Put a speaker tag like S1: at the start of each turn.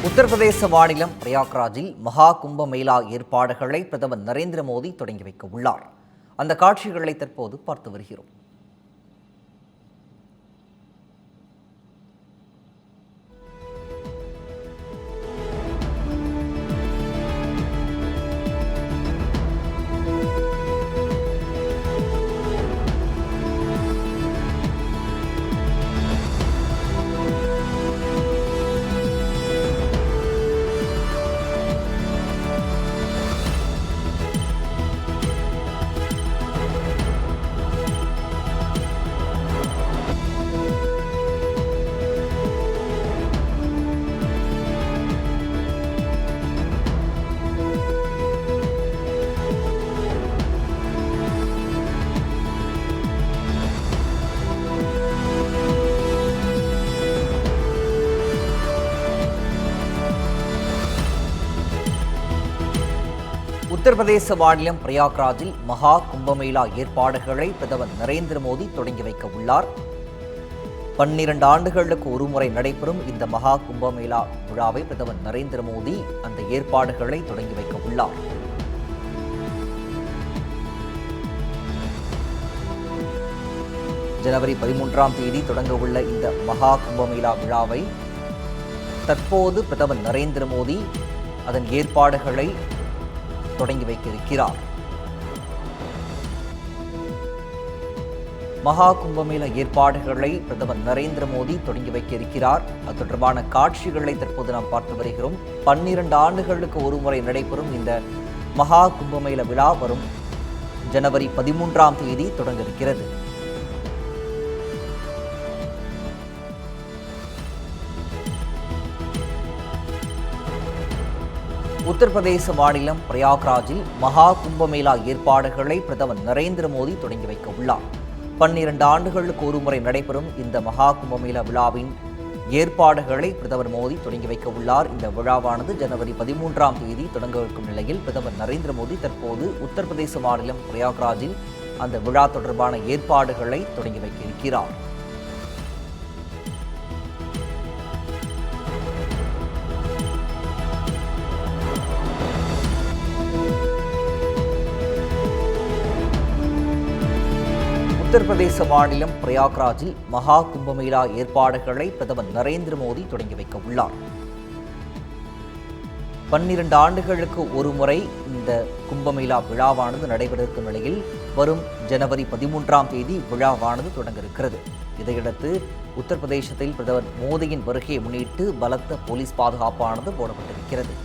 S1: உத்தரப்பிரதேச மாநிலம் பிரயாக்ராஜில் மகா கும்பமேளா ஏற்பாடுகளை பிரதமர் நரேந்திர மோடி தொடங்கி வைக்க உள்ளார். அந்த காட்சிகளை தற்போது பார்த்து வருகிறோம். உத்தரப்பிரதேச மாநிலம் பிரயாக்ராஜில் மகா கும்பமேளா ஏற்பாடுகளை பிரதமர் நரேந்திர மோடி தொடங்கி வைக்க உள்ளார். 12 ஆண்டுகளுக்கு ஒருமுறை நடைபெறும் இந்த மகா கும்பமேளா விழாவை பிரதமர் நரேந்திர மோடி அந்த ஏற்பாடுகளை தொடங்கி வைக்க உள்ளார். ஜனவரி 13ஆம் தேதி தொடங்க உள்ள இந்த மகா கும்பமேளா விழாவை தற்போது பிரதமர் நரேந்திர மோடி அதன் ஏற்பாடுகளை தொடங்கி வைக்க இருக்கிறார். மகா கும்பமேளா ஏற்பாடுகளை பிரதமர் நரேந்திர மோடி தொடங்கி வைக்க இருக்கிறார். அது தொடர்பான காட்சிகளை தற்போது நாம் பார்த்து வருகிறோம். 12 ஆண்டுகளுக்கு ஒருமுறை நடைபெறும் இந்த மகா கும்பமேளா விழா வரும் ஜனவரி 13ஆம் தேதி தொடங்க இருக்கிறது. உத்தரப்பிரதேச மாநிலம் பிரயாக்ராஜில் மகா கும்பமேளா ஏற்பாடுகளை பிரதமர் நரேந்திர மோடி தொடங்கி வைக்க உள்ளார். 12 ஆண்டுகளுக்கு ஒருமுறை நடைபெறும் இந்த மகா கும்பமேளா விழாவின் ஏற்பாடுகளை பிரதமர் மோடி தொடங்கி வைக்க உள்ளார். இந்த விழாவானது ஜனவரி 13ஆம் தேதி தொடங்க இருக்கும் நிலையில் பிரதமர் நரேந்திர மோடி தற்போது உத்தரப்பிரதேச மாநிலம் பிரயாக்ராஜில் அந்த விழா தொடர்பான ஏற்பாடுகளை தொடங்கி வைக்க இருக்கிறார். உத்தரப்பிரதேச மாநிலம் பிரயாக்ராஜில் மகா கும்பமேளா ஏற்பாடுகளை பிரதமர் நரேந்திர மோடி தொடங்கி வைக்க உள்ளார். 12 ஆண்டுகளுக்கு ஒருமுறை இந்த கும்பமேளா விழாவானது நடைபெறவிருக்கும் நிலையில் வரும் ஜனவரி 13ஆம் தேதி விழாவானது தொடங்க இருக்கிறது. இதையடுத்து உத்தரப்பிரதேசத்தில் பிரதமர் மோடியின் வருகையை முன்னிட்டு பலத்த போலீஸ் பாதுகாப்பானது போடப்பட்டிருக்கிறது.